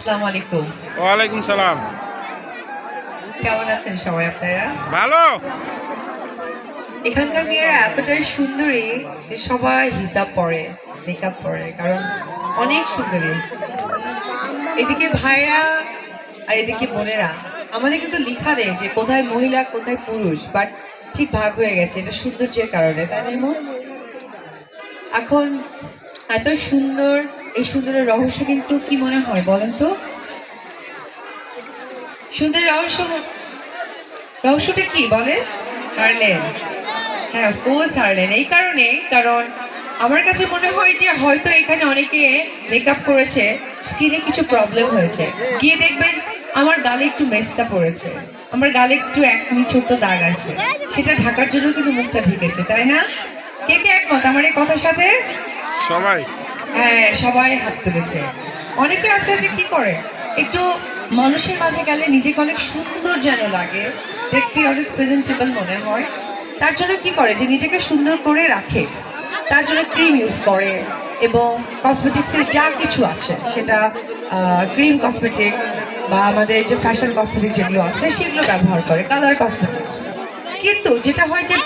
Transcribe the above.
আসসালামু আলাইকুম। ওয়ালাইকুম সালাম। কেমন আছেন সবাই আপনারা? ভালো। এখানকার মেয়েরা এতটাই সুন্দরী যে সবাই হিজাব পরে, মেকআপ পরে, কারণ অনেক সুন্দরী। এদিকে ভাইরা আর এদিকে বোনেরা, আমাদের কিন্তু লিখা নেই যে কোথায় মহিলা কোথায় পুরুষ, বাট ঠিক ভাগ হয়ে গেছে এটা সৌন্দর্যের কারণে, তাই না ইমন? এখন এত সুন্দর, এই সুন্দরের রহস্য কিন্তু কি মনে হয় বলেন তো? সুন্দরের রহস্যটা কি বলে? হারলেন। হ্যাঁ, অফকোর্স হারলেন। এই কারণে, কারণ আমার কাছে মনে হয় যে হয়তো এখানে অনেকে মেকআপ করেছে, স্কিনে কিছু প্রবলেম হয়েছে, গিয়ে দেখবেন আমার গালে একটু মেস্তা পড়েছে, আমার গালে একটু একনি ছোট্ট দাগ আছে, সেটা ঢাকার জন্য কিন্তু মুখটা ঢেকেছে, তাই না? কে কে একমত আমার এই কথার সাথে? সবাই। হ্যাঁ, সবাই হাত তুলেছে। অনেকে আছে যে কি করে, একটু মানুষের মাঝে গেলে নিজেকে অনেক সুন্দর যেন লাগে, দেখতে অনেক প্রেজেন্টেবল মনে হয়, তার জন্য কি করে যে নিজেকে সুন্দর করে রাখে, তার জন্য ক্রিম ইউজ করে এবং কসমেটিক্সের যা কিছু আছে সেটা ক্রিম কসমেটিক বা আমাদের যে ফ্যাশন কসমেটিক যেগুলো আছে সেগুলো ব্যবহার করে, কালার কসমেটিক্স। কিন্তু যেটা হয় যে